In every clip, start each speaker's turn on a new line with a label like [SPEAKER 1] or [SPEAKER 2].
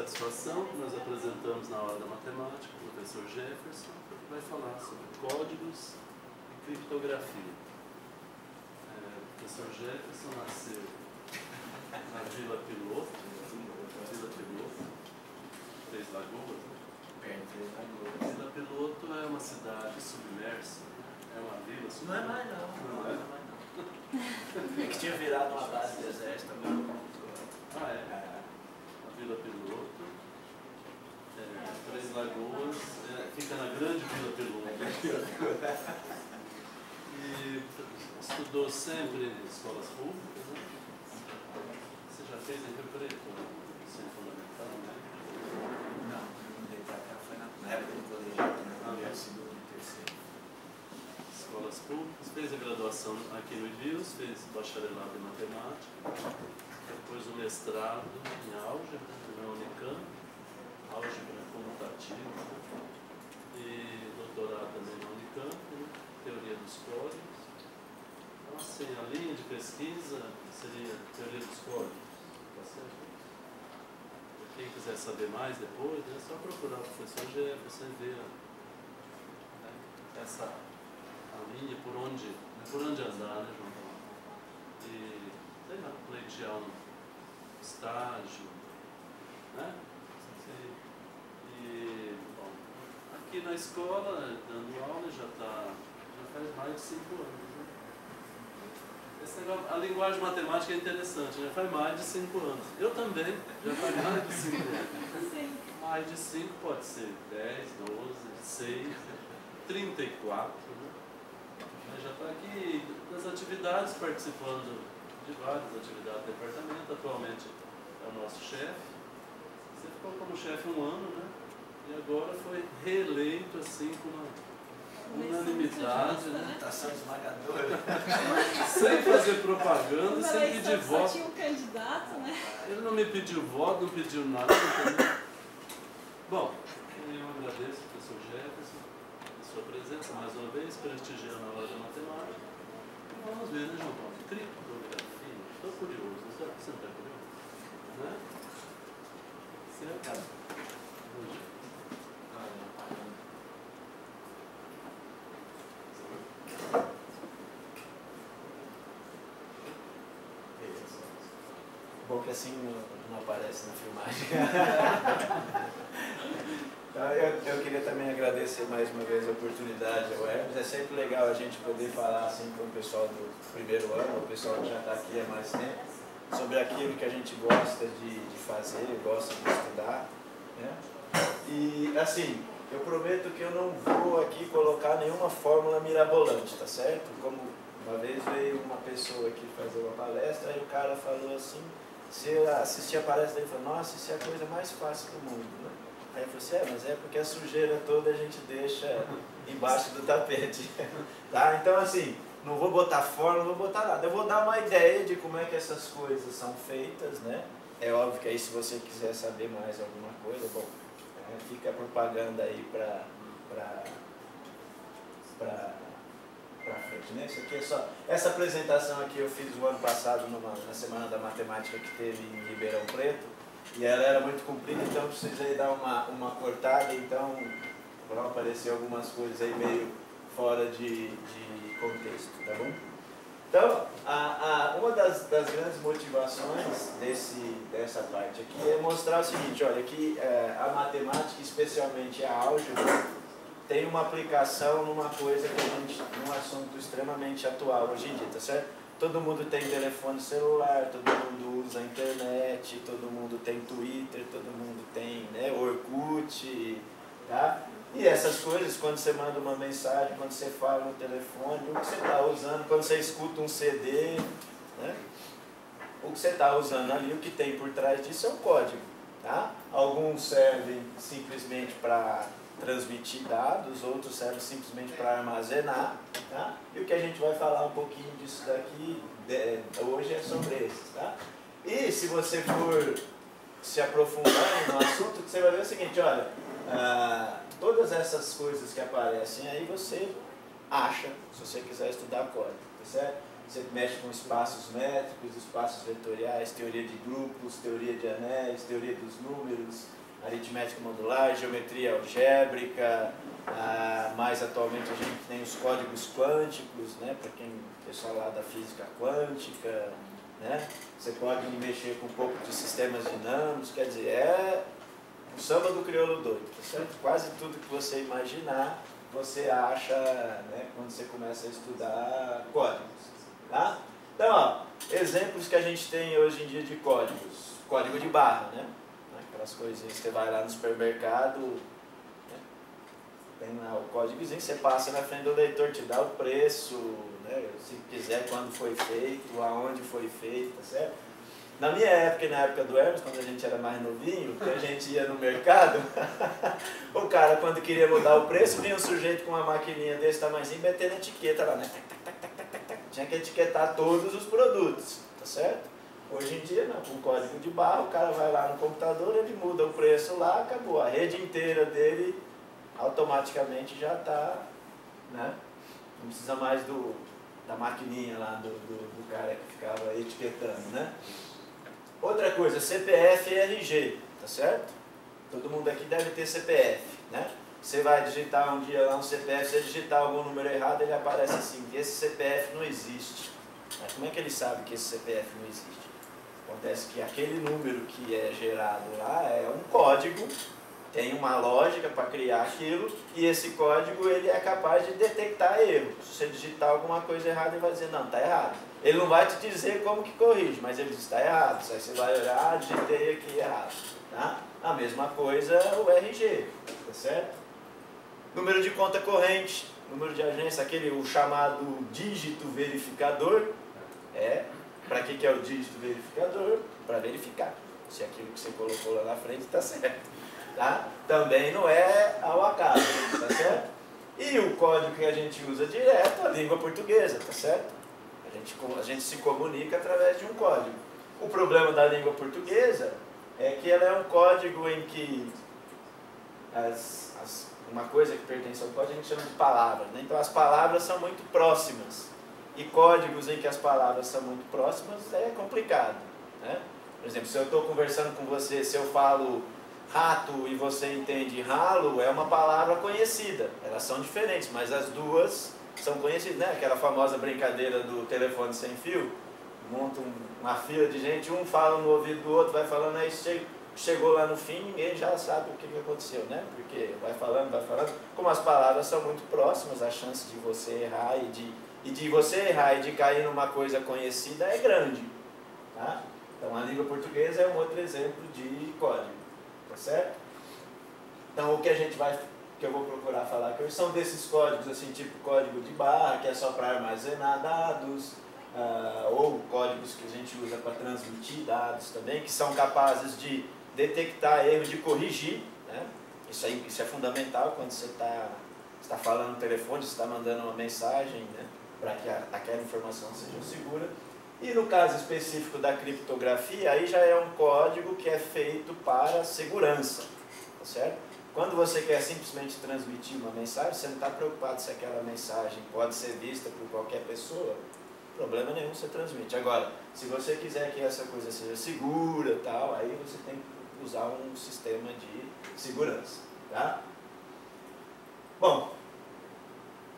[SPEAKER 1] satisfação que nós apresentamos na aula da matemática, o professor Jefferson, que vai falar sobre códigos e criptografia. O professor Jefferson nasceu na Vila Piloto, Três Lagoas. Vila Piloto é uma cidade submersa, é uma vila submersa.
[SPEAKER 2] Não é mais não. Não é mais não. É que tinha virado uma base de exército também.
[SPEAKER 1] Ah, é? A Vila Piloto, Três Lagoas, fica na grande Vila Piloto. E estudou sempre em escolas públicas, né? Você já fez em Rio Preto, ensino fundamental, né?
[SPEAKER 2] Não, dei pra cá, foi na época do colegial, né? Segundo e terceiro.
[SPEAKER 1] Escolas públicas, fez a graduação aqui no IBIUS, fez bacharelado em matemática, depois o mestrado em álgebra na Unicamp, álgebra comutativa, e doutorado também na Unicamp, né? Teoria dos códigos. Então, assim, a linha de pesquisa seria teoria dos códigos, tá certo? Quem quiser saber mais depois, é só procurar o professor Jefferson e ver, né, essa a linha por onde andar, né, João Paulo? E, sei lá, pleitear um estágio, né? E, bom, aqui na escola, dando aula, já faz mais de 5 anos. Né? Esse negócio, a linguagem matemática é interessante, já faz mais de 5 anos. Eu também, já faz mais de 5 anos.
[SPEAKER 3] Sim.
[SPEAKER 1] Mais de 5 pode ser 10, 12, 6, 34, né? Já está aqui nas atividades, participando de várias atividades do departamento. Atualmente é o nosso chefe. Você ficou como chefe 1 ano, né? E agora foi reeleito assim com uma unanimidade, né?
[SPEAKER 2] Votação esmagadora.
[SPEAKER 1] Sem fazer propaganda,
[SPEAKER 3] Uma
[SPEAKER 1] sem
[SPEAKER 3] eleição
[SPEAKER 1] pedir
[SPEAKER 3] que só
[SPEAKER 1] voto.
[SPEAKER 3] tinha um candidato, né?
[SPEAKER 1] Ele não me pediu voto, não pediu nada, entendeu? Bom, eu agradeço ao professor Jefferson a sua presença mais uma vez, prestigiando a aula de matemática. Vamos ver, né, João Paulo? Criptografia. Estou curioso, será que você não está curioso? Né? Certo?
[SPEAKER 2] Bom que assim não aparece na filmagem. Então, eu queria também agradecer mais uma vez a oportunidade ao Hermes. É sempre legal a gente poder falar assim com o pessoal do primeiro ano, o pessoal que já está aqui há mais tempo, sobre aquilo que a gente gosta de fazer, gosta de estudar, né? E assim, eu prometo que eu não vou aqui colocar nenhuma fórmula mirabolante, tá certo? Como uma vez veio uma pessoa aqui fazer uma palestra e o cara falou assim, se eu assistir a palestra dele, falou, nossa, isso é a coisa mais fácil do mundo, né? Aí eu falei assim, mas é porque a sujeira toda a gente deixa embaixo do tapete. Tá? Então assim, não vou botar fórmula, não vou botar nada. Eu vou dar uma ideia de como é que essas coisas são feitas, né? É óbvio que aí se você quiser saber mais alguma coisa, bom, fica a propaganda aí pra frente, né? Isso aqui é só... Essa apresentação aqui eu fiz o ano passado na Semana da Matemática que teve em Ribeirão Preto. E ela era muito comprida, então eu precisei dar uma cortada, então vão aparecer algumas coisas aí meio fora de contexto, tá bom? Então, uma das grandes motivações dessa parte aqui é mostrar o seguinte, olha, que a matemática, especialmente a álgebra, tem uma aplicação numa coisa que num assunto extremamente atual hoje em dia, tá certo? Todo mundo tem telefone celular, todo mundo usa a internet, todo mundo tem Twitter, todo mundo tem, né, Orkut, tá? E essas coisas, quando você manda uma mensagem, quando você fala no telefone, o que você está usando, quando você escuta um CD, né? O que você está usando ali, o que tem por trás disso é o código, tá? Alguns servem simplesmente para transmitir dados, outros servem simplesmente para armazenar, tá? E o que a gente vai falar um pouquinho disso daqui hoje é sobre esses, tá? E se você for se aprofundar no assunto, você vai ver o seguinte, olha, todas essas coisas que aparecem aí você acha, se você quiser estudar código, tá certo? você mexe com espaços métricos, espaços vetoriais, teoria de grupos, teoria de anéis, teoria dos números, aritmética modular, geometria algébrica, mais atualmente a gente tem os códigos quânticos, né, para quem pessoal lá da física quântica, né, você pode mexer com um pouco de sistemas dinâmicos, quer dizer, é o samba do crioulo doido, tá certo? Quase tudo que você imaginar, você acha, né, quando você começa a estudar códigos. Tá? Então, ó, exemplos que a gente tem hoje em dia de códigos. Código de barra, né? Aquelas coisinhas que você vai lá no supermercado, né? Tem lá o códigozinho, você passa na frente do leitor, te dá o preço, né? Se quiser, quando foi feito, aonde foi feito, tá certo? Na minha época e na época do Hermes, quando a gente era mais novinho, que a gente ia no mercado, o cara, quando queria mudar o preço, vinha um sujeito com uma maquininha desse tamanhozinho, metendo etiqueta lá, né? Tinha que etiquetar todos os produtos, tá certo? Hoje em dia, não, com código de barra, o cara vai lá no computador, ele muda o preço lá, acabou. A rede inteira dele automaticamente já está, né? Não precisa mais da maquininha lá do cara que ficava etiquetando, né? Outra coisa, CPF e RG, tá certo? Todo mundo aqui deve ter CPF, né? Você vai digitar um dia lá um CPF, se digitar algum número errado, ele aparece assim, que esse CPF não existe. Mas como é que ele sabe que esse CPF não existe? Acontece que aquele número que é gerado lá é um código, tem uma lógica para criar aquilo, e esse código ele é capaz de detectar erro. Se você digitar alguma coisa errada, ele vai dizer, não, está errado. Ele não vai te dizer como que corrige, mas ele diz, está errado. Aí você vai olhar, digitei aqui errado. Tá? A mesma coisa o RG, tá certo? Número de conta corrente, número de agência, o chamado dígito verificador. Para que é o dígito verificador? Para verificar se aquilo que você colocou lá na frente está certo. Tá? Também não é ao acaso, tá certo? E o código que a gente usa direto é a língua portuguesa, tá certo? A gente se comunica através de um código. O problema da língua portuguesa é que ela é um código em que uma coisa que pertence ao código a gente chama de palavras, né? Então as palavras são muito próximas. E códigos em que as palavras são muito próximas é complicado, né? Por exemplo, se eu estou conversando com você, se eu falo rato e você entende ralo, é uma palavra conhecida. Elas são diferentes, mas as duas são conhecidas, né? Aquela famosa brincadeira do telefone sem fio, monta uma fila de gente, um fala no ouvido do outro, vai falando, aí chegou lá no fim, ninguém já sabe o que aconteceu, né? Porque vai falando. Como as palavras são muito próximas, a chance de você errar e de você errar e de cair numa coisa conhecida é grande, tá? Então a língua portuguesa é um outro exemplo de código, tá certo? Então o que eu vou procurar falar aqui hoje são desses códigos, assim, tipo código de barra, que é só para armazenar dados, ou códigos que a gente usa para transmitir dados também, que são capazes de detectar erro, de corrigir, né? Isso é fundamental quando você está falando no telefone, você está mandando uma mensagem, né? Para que aquela informação seja segura. E no caso específico da criptografia, aí já é um código que é feito para segurança, tá certo? Quando você quer simplesmente transmitir uma mensagem, você não está preocupado se aquela mensagem pode ser vista por qualquer pessoa, problema nenhum, você transmite. Agora, se você quiser que essa coisa seja segura e tal, aí você tem que usar um sistema de segurança, tá? Bom,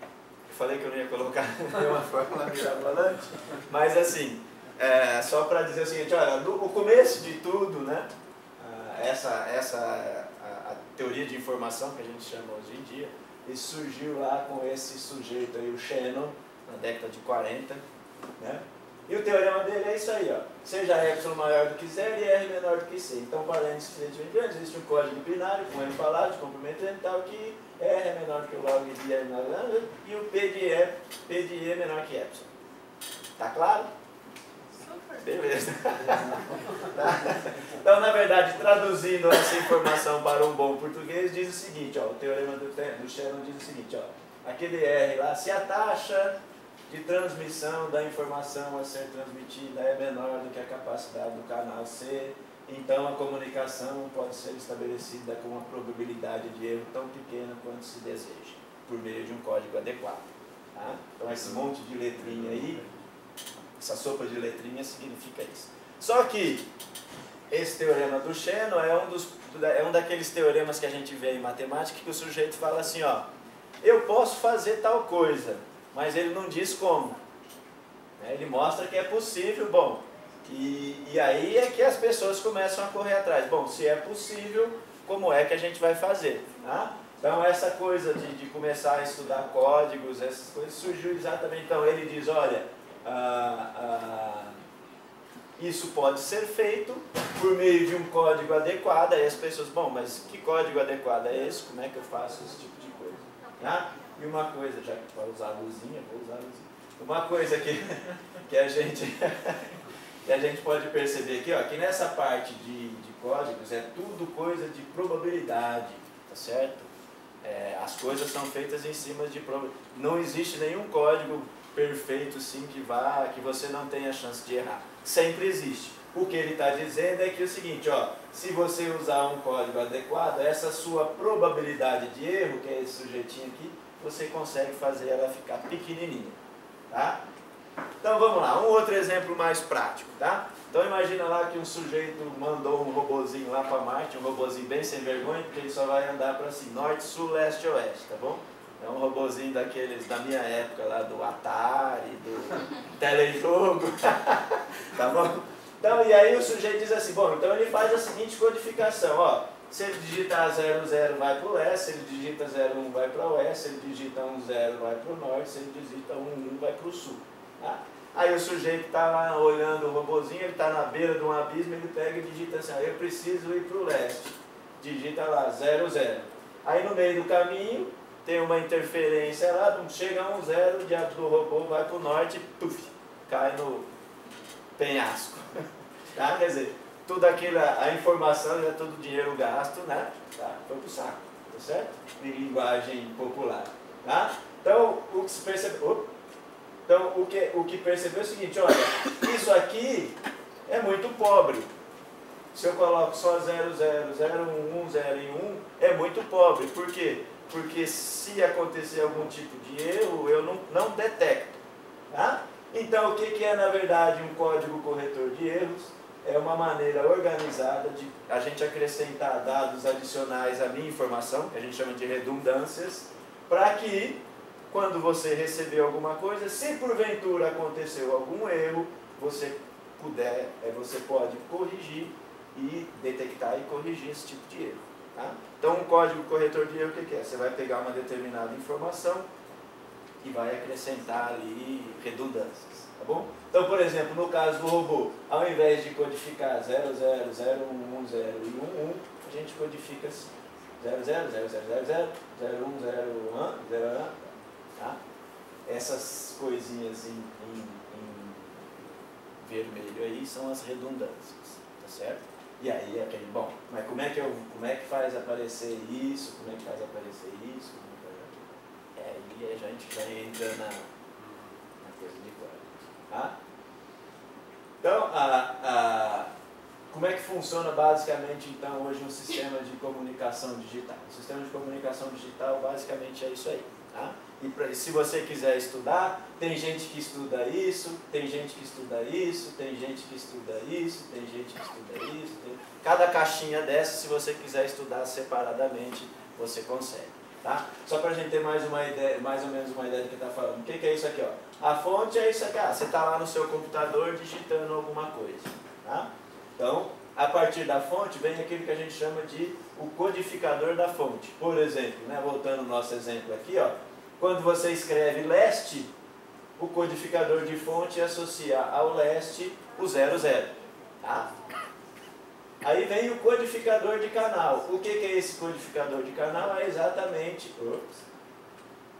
[SPEAKER 2] eu falei que eu não ia colocar nenhuma fórmula mirabolante, mas assim, só para dizer o seguinte, olha, o começo de tudo, né, a teoria de informação que a gente chama hoje em dia, isso surgiu lá com esse sujeito aí, o Shannon, na década de 40, né? E o teorema dele é isso aí, ó. Seja epsilon maior do que zero e r menor do que c. Então, parênteses suficientemente grandes, existe um código binário com m falado, de comprimento tal, que r é menor que o log de r menor, e o p de e menor que epsilon. Tá claro? Beleza. Tá? Então, na verdade, traduzindo essa informação para um bom português, diz o seguinte, ó, o teorema do Shannon diz o seguinte, ó, aquele R lá, se a taxa de transmissão da informação a ser transmitida é menor do que a capacidade do canal C, então a comunicação pode ser estabelecida com uma probabilidade de erro tão pequena quanto se deseja, por meio de um código adequado. Tá? Então esse monte de letrinha aí Essa sopa de letrinhas significa isso. Só que esse teorema do Shannon é um daqueles teoremas que a gente vê em matemática que o sujeito fala assim, ó, eu posso fazer tal coisa, mas ele não diz como. Ele mostra que é possível, bom, e aí é que as pessoas começam a correr atrás. Bom, se é possível, como é que a gente vai fazer? Tá? Então essa coisa de começar a estudar códigos, essas coisas, surgiu exatamente, então ele diz, olha, isso pode ser feito por meio de um código adequado, aí as pessoas, bom, mas que código adequado é esse? Como é que eu faço esse tipo de coisa? Tá? E uma coisa, já que vai usar a luzinha, vou usar a luzinha. Uma coisa que a gente pode perceber aqui, ó, que nessa parte de códigos é tudo coisa de probabilidade, tá certo? As coisas são feitas em cima de probabilidade. Não existe nenhum código perfeito sim que você não tenha chance de errar. Sempre existe. O que ele está dizendo é que é o seguinte, ó, se você usar um código adequado, essa sua probabilidade de erro, que é esse sujeitinho aqui, você consegue fazer ela ficar pequenininha. Tá? Então vamos lá, um outro exemplo mais prático, tá? Então imagina lá que um sujeito mandou um robozinho lá para Marte, um robozinho bem sem vergonha, porque ele só vai andar para assim, norte, sul, leste, oeste, tá bom? É um robozinho daqueles da minha época lá, do Atari, do telejogo, tá bom? Então, e aí o sujeito diz assim, bom, então ele faz a seguinte codificação, ó, se ele digitar 00 vai para o leste, se ele digita 01 vai para o oeste, se ele digita 10 vai para o norte, se ele digita 11 vai para o sul. Tá? Aí o sujeito está lá olhando o robozinho, ele está na beira de um abismo, ele pega e digita assim, eu preciso ir para o leste, digita lá 00. Aí no meio do caminho tem uma interferência lá, chega a 10, o diabo do robô vai para o norte, puf, cai no penhasco. Tá? Quer dizer, toda a informação, já todo o dinheiro gasto, né? Tá? Foi pro saco, tá certo? Em linguagem popular. Tá? Então, o que se percebeu, o que percebeu é o seguinte, olha, isso aqui é muito pobre. Se eu coloco só 00, 01, 0 e 1, é muito pobre. Por quê? Porque se acontecer algum tipo de erro, eu não detecto. Tá? Então, o que é, na verdade, um código corretor de erros? É uma maneira organizada de a gente acrescentar dados adicionais à minha informação, que a gente chama de redundâncias, para que, quando você receber alguma coisa, se porventura aconteceu algum erro, você pode corrigir e detectar e corrigir esse tipo de erro. Tá? Então, um código corretor de erro, o que é? Você vai pegar uma determinada informação e vai acrescentar ali redundâncias. Tá bom? Então, por exemplo, no caso do robô, ao invés de codificar 00, 01, 0 e 11, a gente codifica assim, 00, 00, 00, 01, 01, tá? Essas coisinhas em vermelho aí são as redundâncias, tá certo? E aí, bom, mas como é que faz aparecer isso? Como é que faz aparecer isso? Aí a gente já entra na coisa de código. Tá? Então, como é que funciona basicamente então hoje um sistema de comunicação digital? O sistema de comunicação digital basicamente é isso aí. Tá? E se você quiser estudar, tem gente que estuda isso, tem gente que estuda isso, tem gente que estuda isso, tem gente que estuda isso. Cada caixinha dessa, se você quiser estudar separadamente, você consegue. Tá? Só para a gente ter mais ou menos uma ideia do que está falando. O que é isso aqui? Ó? A fonte é isso aqui. Você está lá no seu computador digitando alguma coisa. Tá? Então, a partir da fonte vem aquilo que a gente chama de o codificador da fonte. Por exemplo, né, voltando ao nosso exemplo aqui, ó, quando você escreve leste, o codificador de fonte associa ao leste o 00. Tá? Aí vem o codificador de canal. O que é esse codificador de canal? É exatamente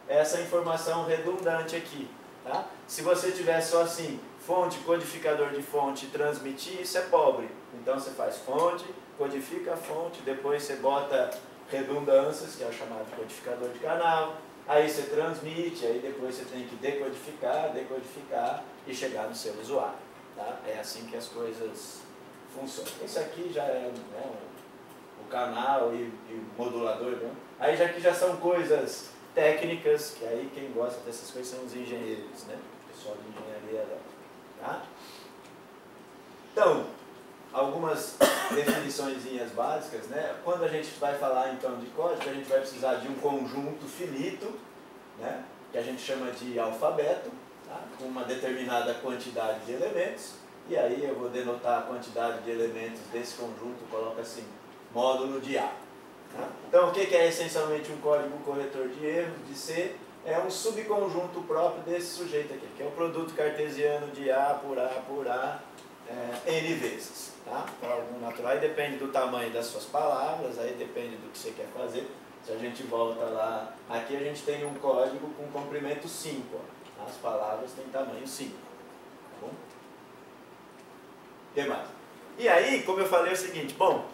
[SPEAKER 2] essa informação redundante aqui. Tá? Se você tiver só assim, fonte, codificador de fonte, transmitir, isso é pobre. Então você faz fonte, codifica a fonte, depois você bota redundâncias, que é o chamado codificador de canal, aí você transmite, aí depois você tem que decodificar e chegar no seu usuário. Tá? É assim que as coisas funcionam. Isso aqui já é, né, o canal e o modulador. Né? Aí já são coisas técnicas, que aí quem gosta dessas coisas são os engenheiros, né? O pessoal de engenharia elétrica. Tá? Então, algumas definiçõezinhas básicas, né? Quando a gente vai falar então de código, a gente vai precisar de um conjunto finito, né? Que a gente chama de alfabeto, tá? Com uma determinada quantidade de elementos, e aí eu vou denotar a quantidade de elementos desse conjunto, coloco assim, módulo de A. Tá? Então, o que é essencialmente um código corretor de erros, de C? É um subconjunto próprio desse sujeito aqui, que é o produto cartesiano de A por A por A, N vezes. Tá? Por algum natural, aí depende do tamanho das suas palavras, aí depende do que você quer fazer. Se a gente volta lá, aqui a gente tem um código com comprimento 5. Ó. As palavras têm tamanho 5. Tá bom? O que mais? E aí, como eu falei, é o seguinte, bom,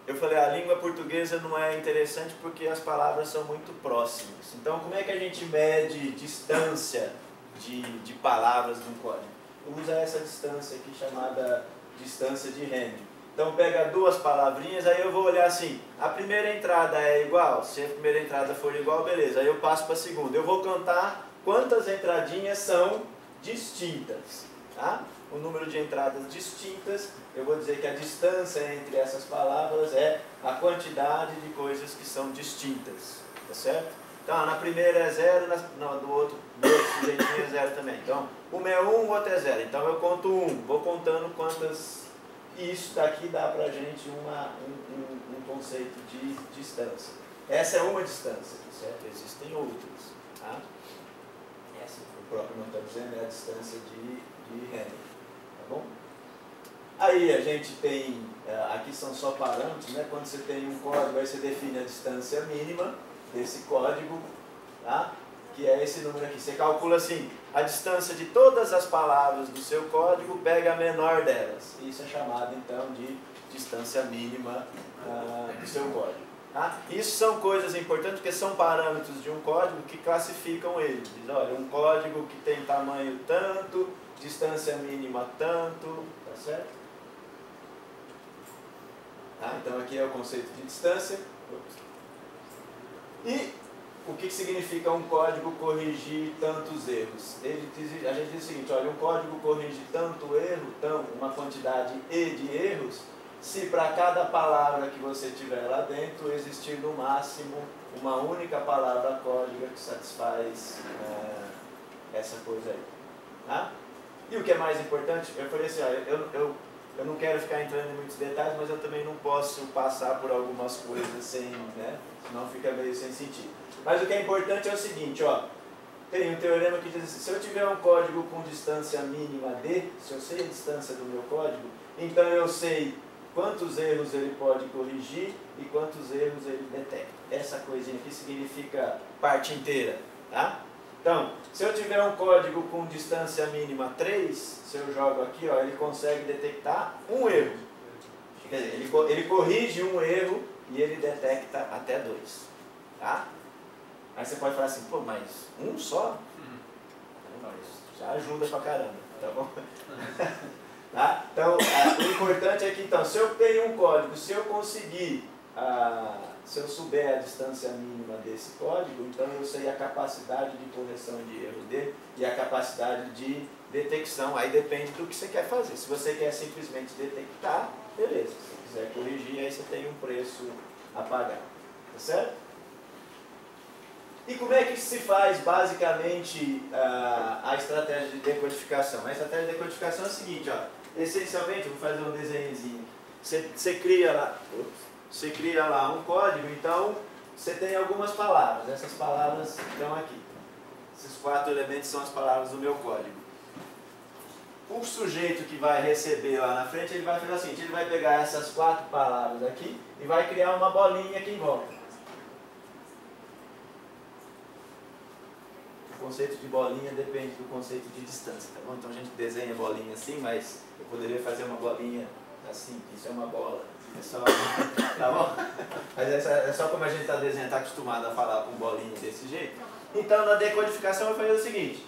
[SPEAKER 2] eu falei, a língua portuguesa não é interessante porque as palavras são muito próximas. Então, como é que a gente mede distância de palavras de um código? Usa essa distância aqui chamada distância de Henry. Então pega duas palavrinhas, aí eu vou olhar assim, a primeira entrada é igual, se a primeira entrada for igual, beleza, aí eu passo para a segunda. Eu vou contar quantas entradinhas são distintas, tá? O número de entradas distintas, eu vou dizer que a distância entre essas palavras é a quantidade de coisas que são distintas, tá certo? Então, na primeira é 0, do outro sujeitinho é 0 também. Então, uma é 1, o outro é 0. Então, eu conto 1, vou contando quantas... Isso daqui dá pra gente um conceito de distância. Essa é uma distância, certo? Existem outras. Tá? Essa, o próprio nome está dizendo, é a distância de Henry. Tá bom? Aí a gente tem, aqui são só parâmetros, né? Quando você tem um código, aí você define a distância mínima desse código, tá? Que é esse número aqui. Você calcula assim, a distância de todas as palavras do seu código, pega a menor delas. Isso é chamado então de distância mínima do seu código. Tá? Isso são coisas importantes porque são parâmetros de um código que classificam ele. Diz, olha, um código que tem tamanho tanto, distância mínima tanto, tá certo? Tá? Então aqui é o conceito de distância. E o que significa um código corrigir tantos erros? A gente diz o seguinte, olha, um código corrige tanto erro, uma quantidade E de erros, se para cada palavra que você tiver lá dentro existir no máximo uma única palavra código que satisfaz essa coisa aí. Tá? E o que é mais importante, eu falei assim, olha, eu não quero ficar entrando em muitos detalhes, mas eu também não posso passar por algumas coisas sem, né, senão fica meio sem sentido. Mas o que é importante é o seguinte, ó, tem um teorema que diz assim, se eu tiver um código com distância mínima D, se eu sei a distância do meu código, então eu sei quantos erros ele pode corrigir e quantos erros ele detecta. Essa coisinha aqui significa parte inteira, tá? Então, se eu tiver um código com distância mínima 3, se eu jogo aqui, ó, ele consegue detectar um erro. Quer dizer, ele corrige um erro e ele detecta até 2, tá? Aí você pode falar assim, pô, mas um só? Mas já ajuda pra caramba, tá bom? Tá? Então, o importante é que, então, se eu tenho um código, se eu conseguir, se eu souber a distância mínima desse código, então eu sei a capacidade de correção de erro dele e a capacidade de detecção, aí depende do que você quer fazer. Se você quer simplesmente detectar, beleza. Se quiser corrigir, aí você tem um preço a pagar, tá certo? E como é que se faz, basicamente, a estratégia de decodificação? A estratégia de decodificação é a seguinte, ó, essencialmente, eu vou fazer um desenhozinho. Você cria lá um código, então você tem algumas palavras. Essas palavras estão aqui. Esses 4 elementos são as palavras do meu código. O sujeito que vai receber lá na frente, ele vai fazer assim, ele vai pegar essas 4 palavras aqui e vai criar uma bolinha aqui em volta. O conceito de bolinha depende do conceito de distância, tá bom? Então a gente desenha bolinha assim, mas eu poderia fazer uma bolinha assim, isso é uma bola, é só, tá bom? Mas é só como a gente está desenhando, está acostumado a falar com bolinha desse jeito. Então na decodificação eu vou fazer o seguinte,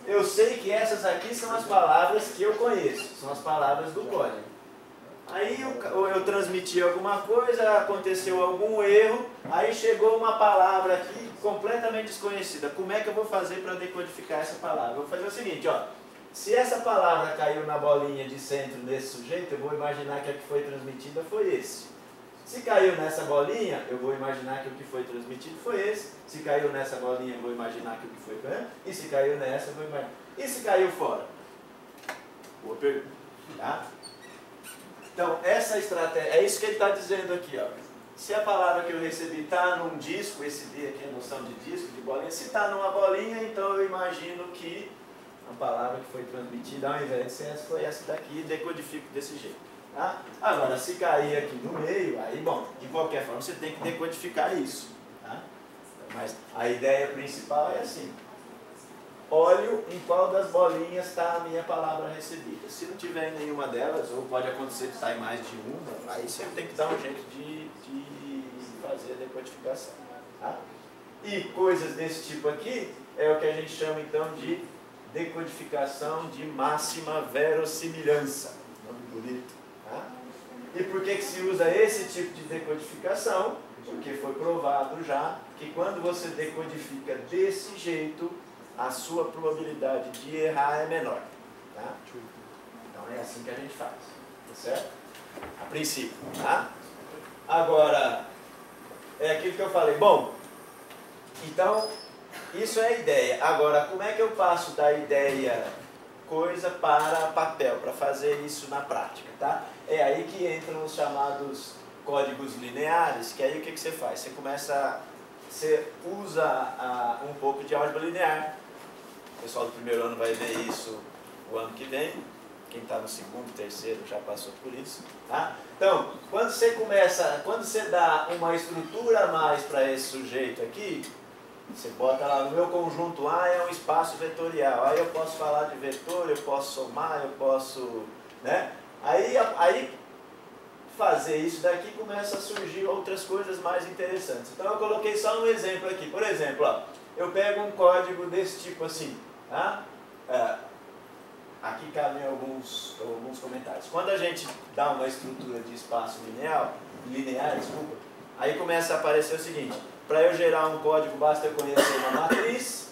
[SPEAKER 2] eu sei que essas aqui são as palavras que eu conheço, são as palavras do código. Aí eu transmiti alguma coisa, aconteceu algum erro, aí chegou uma palavra aqui completamente desconhecida. Como é que eu vou fazer para decodificar essa palavra? Eu vou fazer o seguinte, ó, se essa palavra caiu na bolinha de centro desse sujeito, eu vou imaginar que a que foi transmitida foi esse. Se caiu nessa bolinha, eu vou imaginar que o que foi transmitido foi esse. Se caiu nessa bolinha, eu vou imaginar que o que foi... E se caiu nessa, eu vou imaginar... E se caiu fora? Boa pergunta. Tá? Então, essa estratégia... É isso que ele está dizendo aqui, ó. Se a palavra que eu recebi está num disco, esse D aqui é a noção de disco, de bolinha. Se está numa bolinha, então eu imagino que a palavra que foi transmitida, ao invés de ser essa, foi essa daqui, e decodifico desse jeito. Tá? Agora, se cair aqui no meio, aí, bom, de qualquer forma, você tem que decodificar isso. Tá? Mas a ideia principal é assim. Olho em qual das bolinhas está a minha palavra recebida. Se não tiver em nenhuma delas, ou pode acontecer de estar em mais de uma, aí você tem que dar um jeito de fazer a decodificação. Tá? E coisas desse tipo aqui é o que a gente chama então de decodificação de máxima verossimilhança. Nome bonito. Tá? E por que se usa esse tipo de decodificação? Porque foi provado já que quando você decodifica desse jeito, a sua probabilidade de errar é menor. Tá? Então é assim que a gente faz. Tá certo? A princípio. Tá? Agora, é aquilo que eu falei. Bom, então, isso é a ideia. Agora, como é que eu passo da ideia coisa para papel, para fazer isso na prática? Tá? É aí que entram os chamados códigos lineares, que aí o que você faz? Você usa um pouco de álgebra linear. O pessoal do primeiro ano vai ver isso o ano que vem. Quem está no segundo, terceiro já passou por isso. Tá? Então, quando você dá uma estrutura a mais para esse sujeito aqui, você bota lá no meu conjunto A é um espaço vetorial. Aí eu posso falar de vetor, eu posso somar, eu posso... Né? Aí fazer isso daqui começa a surgir outras coisas mais interessantes. Então eu coloquei só um exemplo aqui. Por exemplo, ó, eu pego um código desse tipo assim. Tá? Aqui cabem alguns comentários. Quando a gente dá uma estrutura de espaço linear, aí começa a aparecer o seguinte. Para eu gerar um código, basta eu conhecer uma matriz,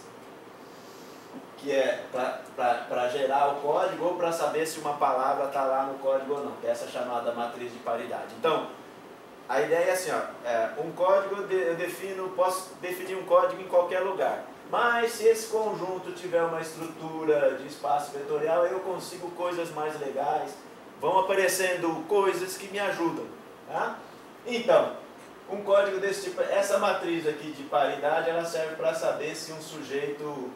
[SPEAKER 2] que é para gerar o código, ou para saber se uma palavra está lá no código ou não, que é essa chamada matriz de paridade. Então, a ideia é assim, ó, um código posso definir um código em qualquer lugar. Mas se esse conjunto tiver uma estrutura de espaço vetorial, eu consigo coisas mais legais, vão aparecendo coisas que me ajudam. Tá? Então, um código desse tipo, essa matriz aqui de paridade, ela serve para saber se um sujeito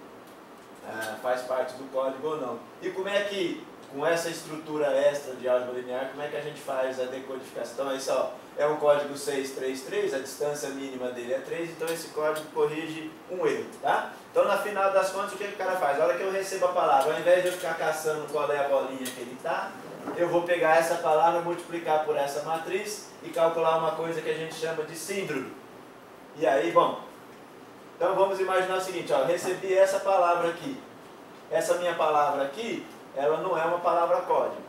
[SPEAKER 2] faz parte do código ou não. E como é que, com essa estrutura extra de álgebra linear, como é que a gente faz a decodificação? Isso ó, é um código 633, a distância mínima dele é 3, então esse código corrige um erro. Tá? Então, na final das contas, o que o cara faz? A hora que eu recebo a palavra, ao invés de eu ficar caçando qual é a bolinha que ele está, eu vou pegar essa palavra, multiplicar por essa matriz e calcular uma coisa que a gente chama de síndrome. E aí, bom, então vamos imaginar o seguinte, ó, recebi essa palavra aqui. Essa minha palavra aqui, ela não é uma palavra código.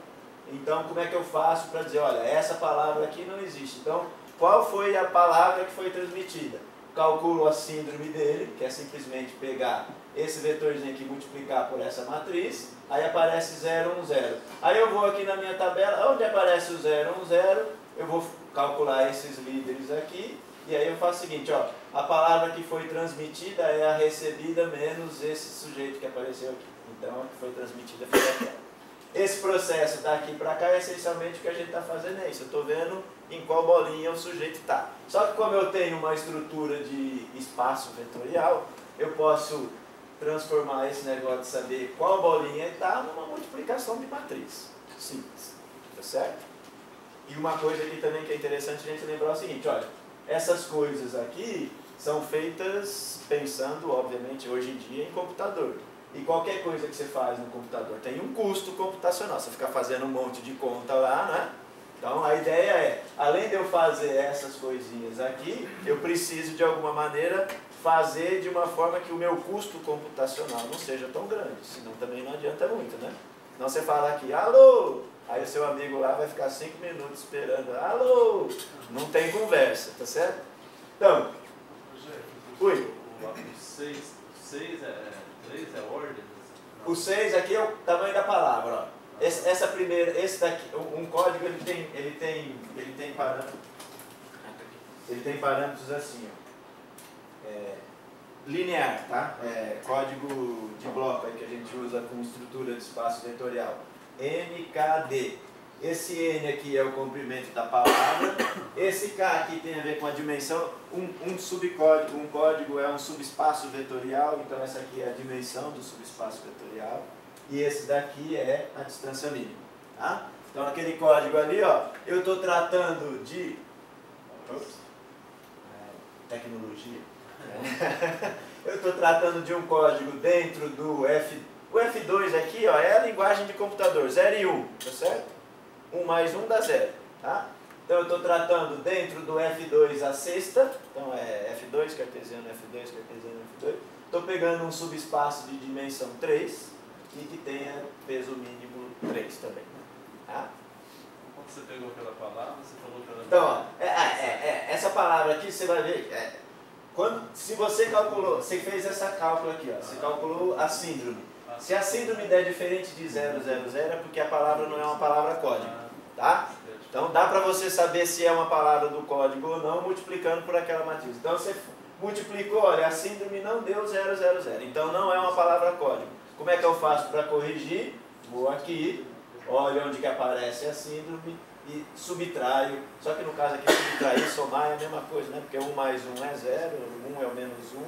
[SPEAKER 2] Então, como é que eu faço para dizer, olha, essa palavra aqui não existe. Então, qual foi a palavra que foi transmitida? Calculo a síndrome dele, que é simplesmente pegar esse vetorzinho aqui e multiplicar por essa matriz, aí aparece 0, 1, 0. Aí eu vou aqui na minha tabela, onde aparece o 0, 1, 0, eu vou calcular esses líderes aqui, e aí eu faço o seguinte, ó, a palavra que foi transmitida é a recebida menos esse sujeito que apareceu aqui. Então, a que foi transmitida foi aquela. Esse processo daqui para cá, essencialmente, o que a gente está fazendo é isso. Eu estou vendo em qual bolinha o sujeito está. Só que como eu tenho uma estrutura de espaço vetorial, eu posso transformar esse negócio de saber qual bolinha está numa multiplicação de matriz. Simples. Tá certo? E uma coisa aqui também que é interessante a gente lembrar é o seguinte, olha, essas coisas aqui são feitas pensando, obviamente, hoje em dia em computador. E qualquer coisa que você faz no computador tem um custo computacional. Você fica fazendo um monte de conta lá, né? Então a ideia é, além de eu fazer essas coisinhas aqui, eu preciso de alguma maneira fazer de uma forma que o meu custo computacional não seja tão grande. Senão também não adianta muito, né? Senão você fala aqui, alô! Aí o seu amigo lá vai ficar 5 minutos esperando, alô! Não tem conversa, tá certo? Então,
[SPEAKER 1] o 6 é 3 é ordem?
[SPEAKER 2] O 6 aqui é o tamanho da palavra, ó. Essa primeira, esse daqui, um código ele tem parâmetros assim, ó. Linear, tá? Código de bloco aí que a gente usa com estrutura de espaço vetorial. NKD. Esse N aqui é o comprimento da palavra. Esse K aqui tem a ver com a dimensão. Um subcódigo, um código é um subespaço vetorial, então essa aqui é a dimensão do subespaço vetorial. E esse daqui é a distância mínima. Tá? Então aquele código ali, ó, eu estou tratando de tecnologia. Eu estou tratando de um código dentro do F. O F2 aqui, ó, é a linguagem de computador, 0 e 1, tá certo? 1 mais 1 dá 0, tá? Então eu estou tratando dentro do F2 a sexta, então é F2, cartesiano, F2, cartesiano, F2. Estou pegando um subespaço de dimensão 3 e que tenha peso mínimo 3 também, tá?
[SPEAKER 1] Quando você pegou aquela palavra, você falou que ela...
[SPEAKER 2] Então, ó, essa palavra aqui você vai ver, se você calculou, você fez essa cálculo aqui, ó, você calculou a síndrome. Se a síndrome der diferente de 000 é porque a palavra não é uma palavra código, tá? Então dá para você saber se é uma palavra do código ou não multiplicando por aquela matriz. Então você multiplicou, olha, a síndrome não deu 000, então não é uma palavra código. Como é que eu faço para corrigir? Vou aqui, olho onde que aparece a síndrome e subtraio. Só que no caso aqui subtrair, somar é a mesma coisa, né? Porque 1 mais 1 é 0, 1 é o menos 1,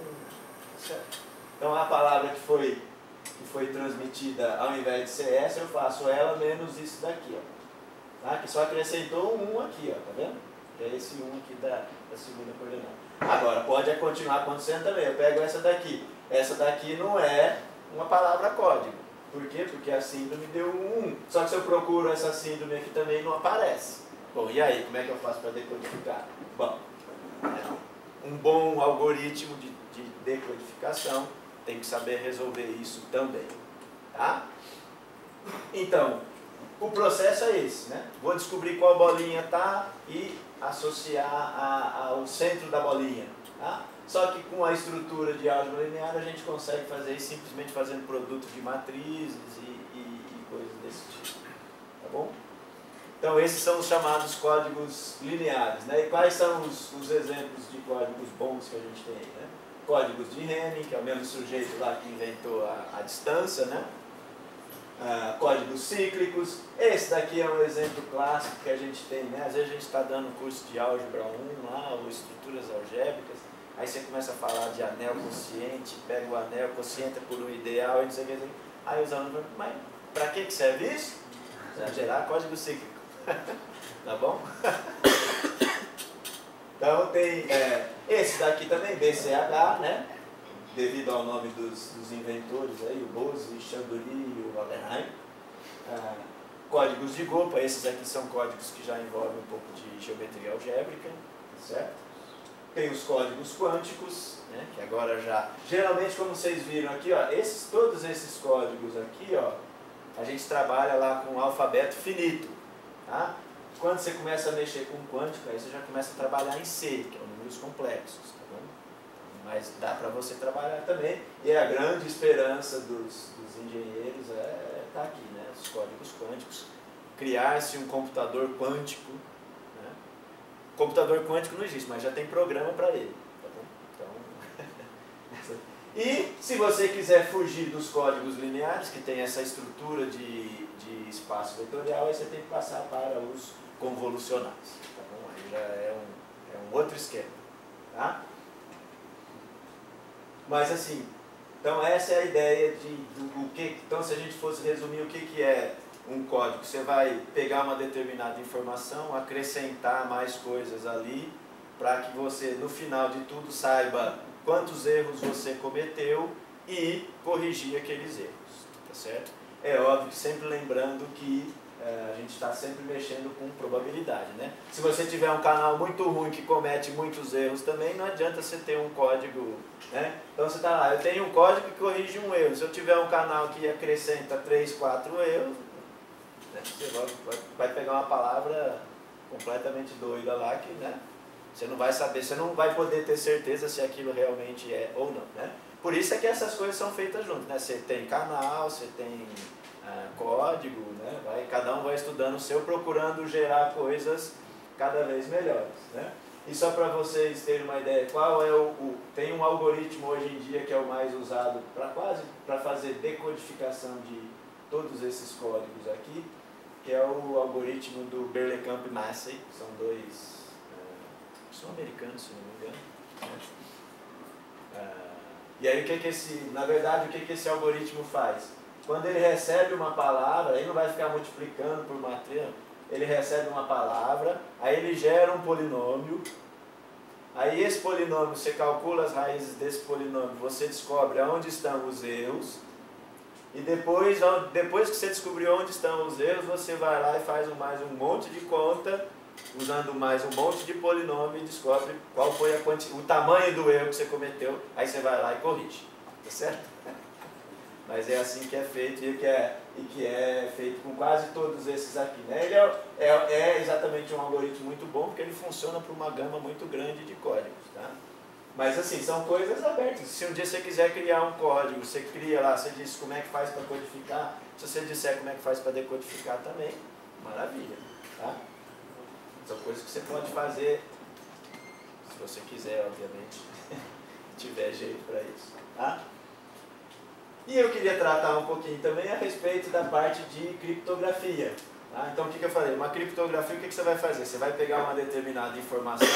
[SPEAKER 2] certo? Então a palavra que foi transmitida, ao invés de ser essa, eu faço ela menos isso daqui, ó. Tá? Que só acrescentou um 1 aqui, ó, tá vendo? Que é esse 1 aqui da segunda coordenada. Agora, pode continuar acontecendo também. Eu pego essa daqui. Essa daqui não é uma palavra código. Por quê? Porque a síndrome deu um 1. Só que se eu procuro essa síndrome aqui também não aparece. Bom, e aí, como é que eu faço para decodificar? Bom, um bom algoritmo de decodificação tem que saber resolver isso também, tá? Então, o processo é esse, né? Vou descobrir qual bolinha tá e associar ao centro da bolinha, tá? Só que com a estrutura de álgebra linear a gente consegue fazer isso simplesmente fazendo produto de matrizes e coisas desse tipo, tá bom? Então esses são os chamados códigos lineares, né? E quais são os exemplos de códigos bons que a gente tem aí, né? Códigos de Hamming, que é o mesmo sujeito lá que inventou a distância, né? Códigos cíclicos. Esse daqui é um exemplo clássico que a gente tem, né? Às vezes a gente está dando curso de álgebra 1 lá, ou estruturas algébricas, aí você começa a falar de anel quociente, pega o anel, quociente por um ideal, e não sei o que, aí os alunos falam, mas para que serve isso? Para gerar código cíclico. Tá bom? Então tem esse daqui também, BCH, né? Devido ao nome dos inventores aí, o Bose, o Chanduri e o Wallenheim. Códigos de Gopa, esses aqui são códigos que já envolvem um pouco de geometria algébrica, certo? Tem os códigos quânticos, né? Que agora já... Geralmente, como vocês viram aqui, ó, todos esses códigos aqui, ó, a gente trabalha lá com alfabeto finito, tá? Quando você começa a mexer com quântico, aí você já começa a trabalhar em C, que é números complexos, tá bom? Mas dá para você trabalhar também, e a grande esperança dos engenheiros tá aqui, né? Os códigos quânticos, criar-se um computador quântico, né? Computador quântico não existe, mas já tem programa para ele, tá bom? Então, e se você quiser fugir dos códigos lineares, que tem essa estrutura de espaço vetorial, aí você tem que passar para os convolucionais, tá bom? Aí já é um outro esquema, tá? Mas assim, então essa é a ideia do que... Então se a gente fosse resumir o que é um código, você vai pegar uma determinada informação, acrescentar mais coisas ali, para que você, no final de tudo, saiba quantos erros você cometeu e corrigir aqueles erros, tá certo? É óbvio, sempre lembrando que a gente está sempre mexendo com probabilidade, né? Se você tiver um canal muito ruim que comete muitos erros também, não adianta você ter um código, né? Então você está lá, eu tenho um código que corrige um erro. Se eu tiver um canal que acrescenta 3, 4 erros, né? Você vai pegar uma palavra completamente doida lá que, né? Você não vai saber, você não vai poder ter certeza se aquilo realmente é ou não, né? Por isso é que essas coisas são feitas juntas, né? Você tem canal, você tem código, né? Cada um vai estudando o seu, procurando gerar coisas cada vez melhores, né? E só para vocês terem uma ideia, qual é tem um algoritmo hoje em dia que é o mais usado para fazer decodificação de todos esses códigos aqui, que é o algoritmo do Berlekamp e Massey, são dois, são americanos, se não me engano, né? E aí na verdade, o que esse algoritmo faz? Quando ele recebe uma palavra, ele não vai ficar multiplicando por matriz, ele recebe uma palavra, aí ele gera um polinômio, aí esse polinômio, você calcula as raízes desse polinômio, você descobre onde estão os erros, e depois que você descobriu onde estão os erros, você vai lá e faz mais um monte de conta, usando mais um monte de polinômio e descobre qual foi o tamanho do erro que você cometeu, aí você vai lá e corrige, tá certo? Mas é assim que é feito e que é feito com quase todos esses aqui, né? Ele é exatamente um algoritmo muito bom, porque ele funciona para uma gama muito grande de códigos, tá? Mas assim, são coisas abertas. Se um dia você quiser criar um código, você cria lá, você diz como é que faz para codificar, se você disser como é que faz para decodificar também, maravilha, tá? São coisas que você pode fazer, se você quiser, obviamente, tiver jeito para isso, tá? E eu queria tratar um pouquinho também a respeito da parte de criptografia. Tá? Então, o que eu falei? Uma criptografia, o que você vai fazer? Você vai pegar uma determinada informação,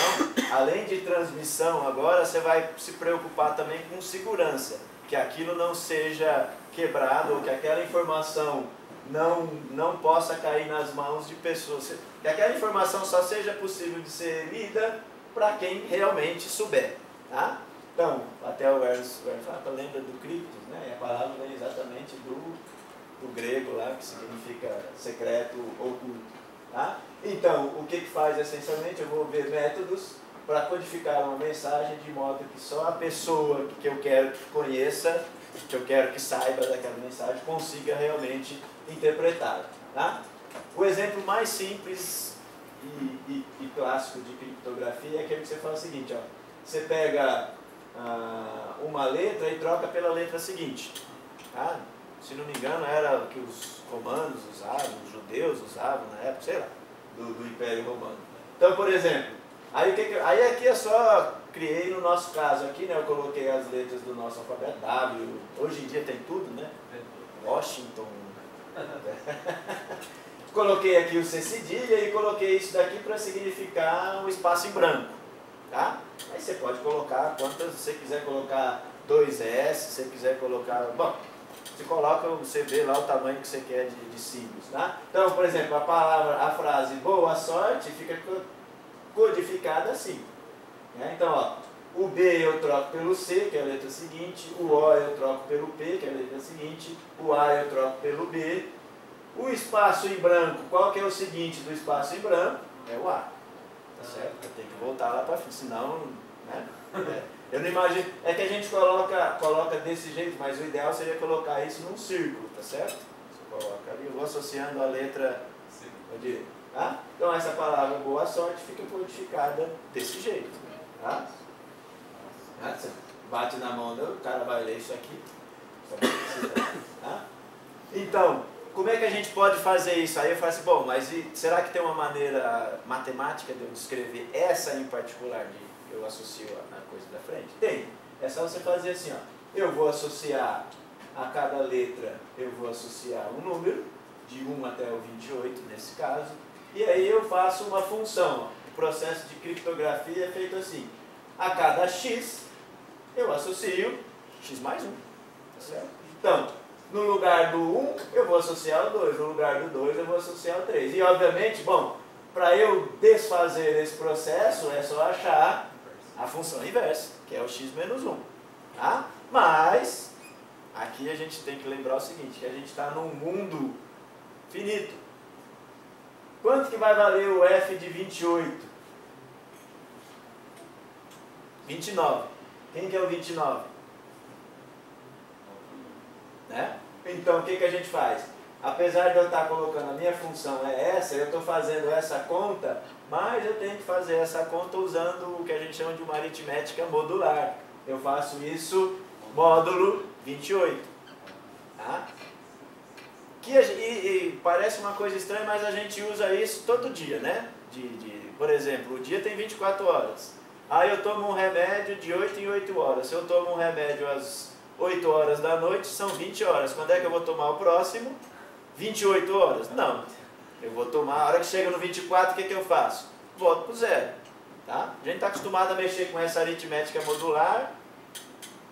[SPEAKER 2] além de transmissão, agora você vai se preocupar também com segurança, que aquilo não seja quebrado, ou que aquela informação não possa cair nas mãos de pessoas, que aquela informação só seja possível de ser lida para quem realmente souber. Tá? Então, até o Ernst lembra do criptos, né? E a palavra vem exatamente do grego lá, que significa secreto, oculto. Tá? Então, o que faz essencialmente? Eu vou ver métodos para codificar uma mensagem de modo que só a pessoa que eu quero que conheça, que eu quero que saiba daquela mensagem, consiga realmente interpretá-la. Tá? O exemplo mais simples e clássico de criptografia é aquele que você fala o seguinte, ó, você pega uma letra e troca pela letra seguinte. Tá? Se não me engano, era o que os romanos usavam, os judeus usavam na época, sei lá, do Império Romano. Então, por exemplo, aí aqui é só, criei no nosso caso aqui, né, eu coloquei as letras do nosso alfabeto, W, hoje em dia tem tudo, né? Washington. Coloquei aqui o C cedilha e coloquei isso daqui para significar um espaço em branco. Tá? Aí você pode colocar quantas, se você quiser colocar 2S, se você quiser colocar... Bom, você coloca, você vê lá o tamanho que você quer de símbolos. Tá? Então, por exemplo, a frase boa sorte fica codificada assim. Né? Então, ó, o B eu troco pelo C, que é a letra seguinte, o O eu troco pelo P, que é a letra seguinte, o A eu troco pelo B. O espaço em branco, qual que é o seguinte do espaço em branco? É o A. Tá certo? Tem que voltar lá para frente, senão, né? Eu não imagino, é que a gente coloca desse jeito, mas o ideal seria colocar isso num círculo, tá certo? Você coloca ali, eu vou associando a letra direita. Tá? Então essa palavra boa sorte fica codificada desse jeito. Tá? Você bate na mão, o cara vai ler isso aqui. Tá? Então, como é que a gente pode fazer isso? Aí eu falo assim, bom, mas será que tem uma maneira matemática de eu descrever essa em particular, que eu associo na coisa da frente? Tem. É só você fazer assim, ó. Eu vou associar a cada letra, eu vou associar um número, de 1 até o 28 nesse caso, e aí eu faço uma função. O processo de criptografia é feito assim. A cada x, eu associo x mais 1. Tá certo? Então, no lugar do 1, eu vou associar o 2. No lugar do 2, eu vou associar o 3. E, obviamente, bom, para eu desfazer esse processo, é só achar a função inversa, que é o x menos 1. Tá? Mas, aqui a gente tem que lembrar o seguinte, que a gente está num mundo finito. Quanto que vai valer o f de 28? 29. Quem que é o 29? Né? Então, o que a gente faz? Apesar de eu estar colocando a minha função é essa, eu estou fazendo essa conta, mas eu tenho que fazer essa conta usando o que a gente chama de uma aritmética modular. Eu faço isso módulo 28. Tá? E parece uma coisa estranha, mas a gente usa isso todo dia, né? Por exemplo, o dia tem 24 horas. Aí eu tomo um remédio de 8 em 8 horas. Se eu tomo um remédio às 8 horas da noite, são 20 horas. Quando é que eu vou tomar o próximo? 28 horas? Não. Eu vou tomar, a hora que chega no 24, o que eu faço? Volto para o zero. Tá? A gente está acostumado a mexer com essa aritmética modular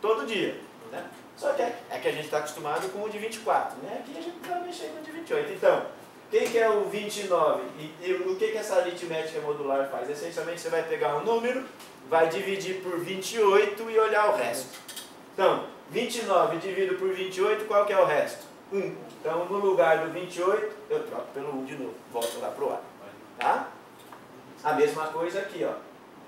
[SPEAKER 2] todo dia. Né? Só que é que a gente está acostumado com o de 24. Né? Aqui a gente vai mexer com o de 28. Então, quem que é o 29? E o que essa aritmética modular faz? Essencialmente você vai pegar um número, vai dividir por 28 e olhar o resto. Então, 29 dividido por 28, qual que é o resto? 1. Então, no lugar do 28, eu troco pelo 1 de novo. Volto lá para o A. Tá? A mesma coisa aqui, ó.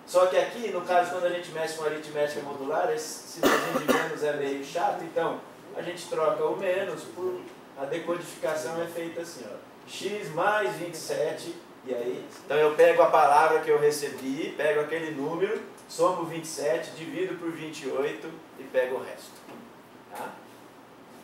[SPEAKER 2] Só que aqui, no caso, quando a gente mexe com aritmética modular, esse sinalzinho de menos é meio chato, então a gente troca o menos por... A decodificação é feita assim, ó. X mais 27, e aí... Então eu pego a palavra que eu recebi, pego aquele número, somo 27, divido por 28 e pego o resto. Tá?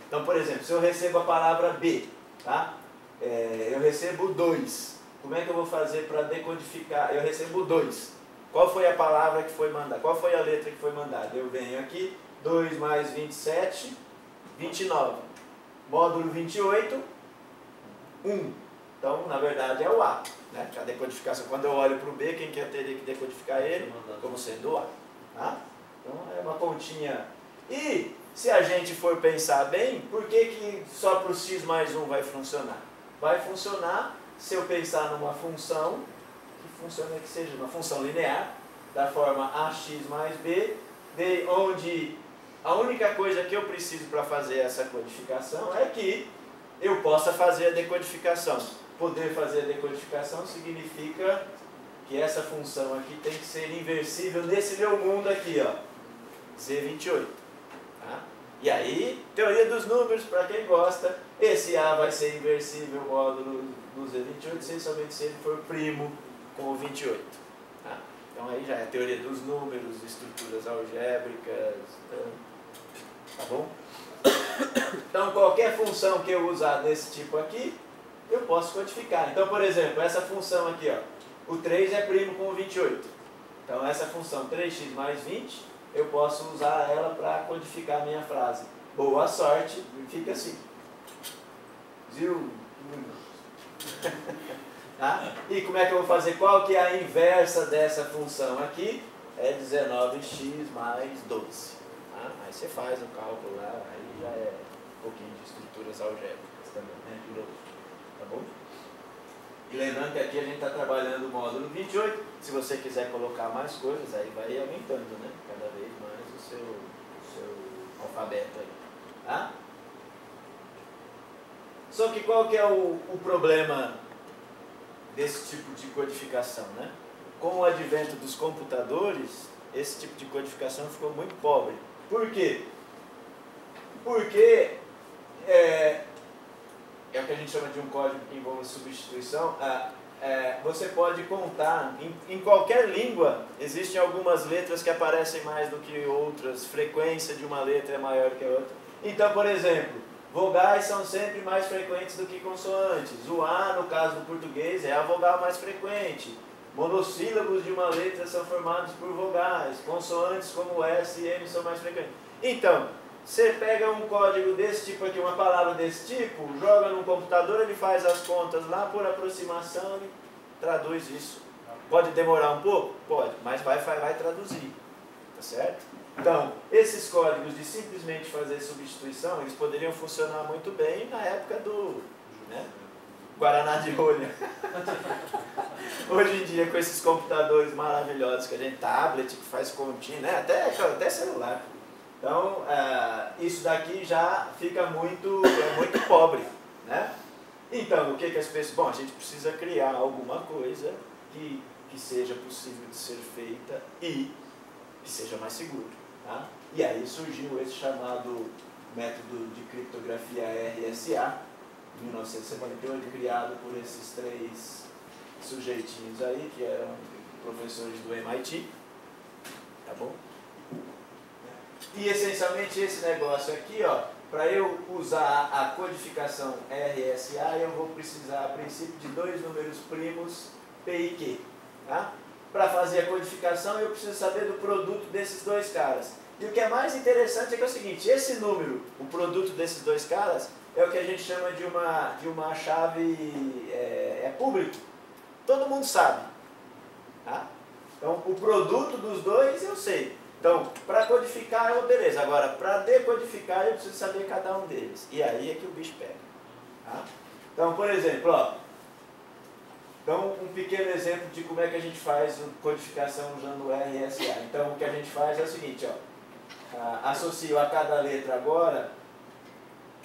[SPEAKER 2] Então, por exemplo, se eu recebo a palavra B, tá? Eu recebo 2. Como é que eu vou fazer para decodificar? Eu recebo 2. Qual foi a palavra que foi mandada? Qual foi a letra que foi mandada? Eu venho aqui, 2 mais 27, 29. Módulo 28, 1. Então, na verdade, é o A. Né? A decodificação, quando eu olho para o B, quem que eu teria que decodificar ele? Como sendo o A. Tá? Então, é uma continha. E, se a gente for pensar bem, por que só para o X mais 1 vai funcionar? Vai funcionar se eu pensar numa função, que seja uma função linear, da forma AX mais B, onde a única coisa que eu preciso para fazer essa codificação é que eu possa fazer a decodificação. Poder fazer a decodificação significa que essa função aqui tem que ser inversível nesse meu mundo aqui, ó, Z28. Tá? E aí, teoria dos números, para quem gosta, esse A vai ser inversível módulo do Z28, essencialmente se ele for primo com o 28. Tá? Então aí já é a teoria dos números, estruturas algébricas, tá bom? Então qualquer função que eu usar desse tipo aqui, eu posso codificar. Então, por exemplo, essa função aqui, ó, o 3 é primo com o 28. Então essa função 3x mais 20, eu posso usar ela para codificar a minha frase. Boa sorte, fica assim. Tá? E como é que eu vou fazer? Qual que é a inversa dessa função aqui? É 19x mais 12. Tá? Aí você faz o cálculo lá, aí já é um pouquinho de estruturas algébricas também, né? Tá bom? E lembrando que aqui a gente está trabalhando o módulo 28. Se você quiser colocar mais coisas, aí vai aumentando, né? Cada vez mais o seu alfabeto aí. Tá? Só que qual que é o problema desse tipo de codificação, né? Com o advento dos computadores, esse tipo de codificação ficou muito pobre. Por quê? Porque é o que a gente chama de um código que envolve substituição. Você pode contar, em qualquer língua, existem algumas letras que aparecem mais do que outras, frequência de uma letra é maior que a outra. Então, por exemplo, vogais são sempre mais frequentes do que consoantes. O A, no caso do português, é a vogal mais frequente. Monossílabos de uma letra são formados por vogais. Consoantes como S e M são mais frequentes. Então, você pega um código desse tipo aqui, uma palavra desse tipo, joga num computador, ele faz as contas lá por aproximação e traduz isso. Pode demorar um pouco? Pode, mas vai traduzir. Tá certo? Então, esses códigos de simplesmente fazer substituição, eles poderiam funcionar muito bem na época do Guaraná de rolha. Hoje em dia, com esses computadores maravilhosos que a gente, tablet, que faz continha, né? até celular. Então, isso daqui já fica muito pobre, né? Então, o que as pessoas... Bom, a gente precisa criar alguma coisa que seja possível de ser feita e que seja mais seguro. Tá? E aí surgiu esse chamado método de criptografia RSA, em 1958, criado por esses 3 sujeitinhos aí, que eram professores do MIT. Tá bom? E essencialmente esse negócio aqui, ó, para eu usar a codificação RSA, eu vou precisar, a princípio, de dois números primos P e Q. Tá? Para fazer a codificação, eu preciso saber do produto desses dois caras. E o que é mais interessante é que é o seguinte, esse número, o produto desses dois caras, é o que a gente chama de uma chave público. Todo mundo sabe. Tá? Então, o produto dos dois eu sei. Então, para codificar, beleza. Agora, para decodificar, eu preciso saber cada um deles. E aí é que o bicho pega. Tá? Então, por exemplo, ó, então, um pequeno exemplo de como é que a gente faz a codificação usando o RSA. Então, o que a gente faz é o seguinte, ó, associo a cada letra agora.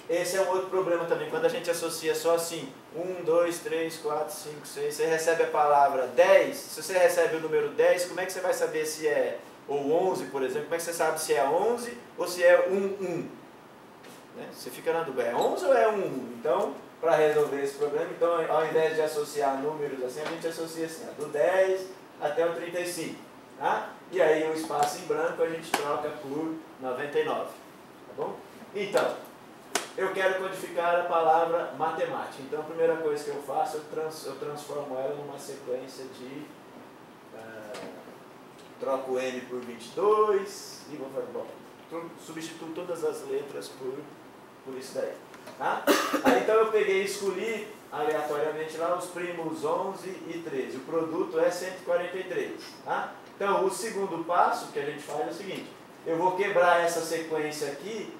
[SPEAKER 2] Esse é um outro problema também, quando a gente associa só assim, 1, 2, 3, 4, 5, 6, você recebe a palavra 10, se você recebe o número 10, como é que você vai saber se é, ou 11, por exemplo, como é que você sabe se é 11 ou se é 1? Né? Você fica na dúvida, é 11 ou é 1? Então, para resolver esse problema, então, ao invés de associar números assim, a gente associa assim, do 10 até o 35. Tá? E aí o espaço em branco a gente troca por 99. Tá bom? Então, eu quero codificar a palavra matemática. Então, a primeira coisa que eu faço, eu transformo ela numa sequência de... troco N por 22 e vou fazer... Bom, substituo todas as letras por isso daí. Tá? Aí, então, eu peguei e escolhi aleatoriamente lá os primos 11 e 13. O produto é 143. Tá? Então, o segundo passo que a gente faz é o seguinte. Eu vou quebrar essa sequência aqui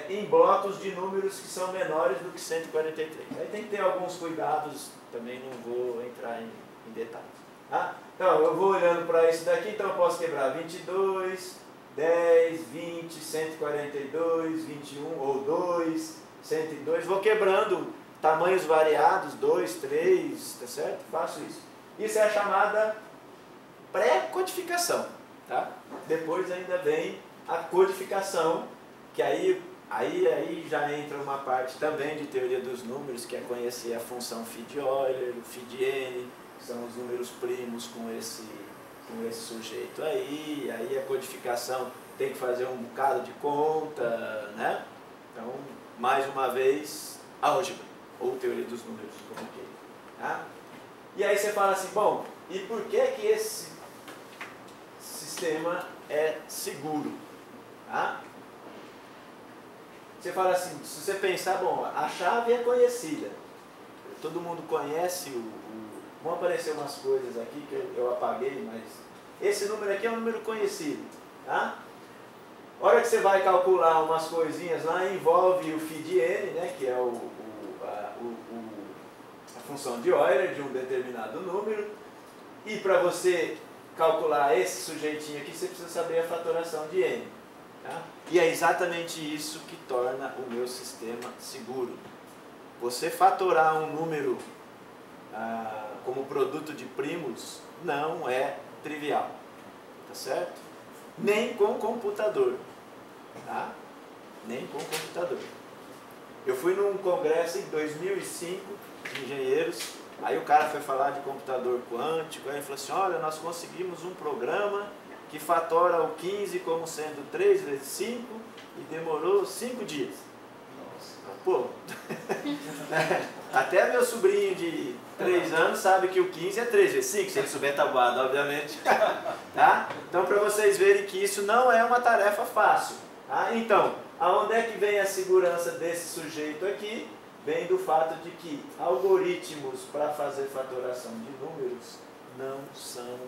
[SPEAKER 2] em blocos de números que são menores do que 143. Aí tem que ter alguns cuidados, também não vou entrar em detalhes. Tá? Então, eu vou olhando para isso daqui, então eu posso quebrar 22, 10, 20, 142, 21 ou 2, 102. Vou quebrando tamanhos variados, 2, 3, tá certo? Faço isso. Isso é a chamada pré-codificação. Tá? Depois ainda vem a codificação, que aí já entra uma parte também de teoria dos números, que é conhecer a função phi de Euler, o phi de n, que são os números primos com esse sujeito aí a codificação tem que fazer um bocado de conta, né? Então, mais uma vez, álgebra, ou teoria dos números, como que é. Tá? E aí você fala assim, bom, e por que esse sistema é seguro? Tá? Você fala assim, se você pensar, bom, a chave é conhecida, todo mundo conhece vão aparecer umas coisas aqui que eu apaguei, mas esse número aqui é um número conhecido, tá? A hora que você vai calcular umas coisinhas lá, envolve o phi de n, né, que é a função de Euler de um determinado número, e para você calcular esse sujeitinho aqui, você precisa saber a fatoração de n. Tá? E é exatamente isso que torna o meu sistema seguro. Você fatorar um número como produto de primos não é trivial, tá certo? Nem com computador, tá? Nem com computador. Eu fui num congresso em 2005 de engenheiros, aí o cara foi falar de computador quântico, aí ele falou assim, olha, nós conseguimos um programa que fatora o 15 como sendo 3 vezes 5 e demorou 5 dias. Nossa. Pô, até meu sobrinho de 3 anos sabe que o 15 é 3 vezes 5, se ele souber tabuado, obviamente. Tá? Então, para vocês verem que isso não é uma tarefa fácil. Tá? Então, aonde é que vem a segurança desse sujeito aqui? Vem do fato de que algoritmos para fazer fatoração de números não são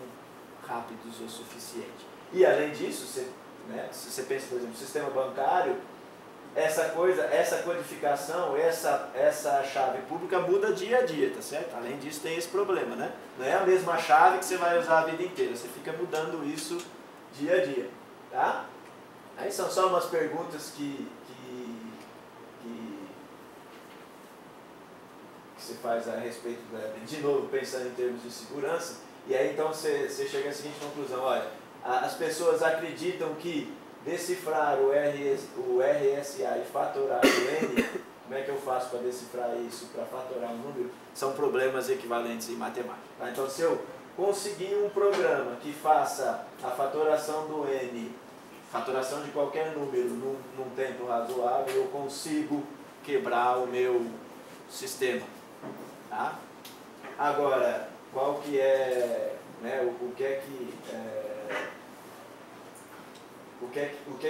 [SPEAKER 2] rápidos o suficiente. E além disso, se você pensa, por exemplo, no sistema bancário, essa codificação, essa chave pública muda dia a dia, tá certo? Além disso, tem esse problema, né? Não é a mesma chave que você vai usar a vida inteira, você fica mudando isso dia a dia, tá? Aí são só umas perguntas que você faz a respeito, de novo, pensando em termos de segurança. E aí então você chega à seguinte conclusão, olha, as pessoas acreditam que decifrar o RSA e fatorar o N, como é que eu faço para decifrar isso, para fatorar um número, são problemas equivalentes em matemática. Tá? Então se eu conseguir um programa que faça a fatoração do N Fatoração de qualquer número num tempo razoável, eu consigo quebrar o meu sistema. Tá? Agora, qual que é, né, o que é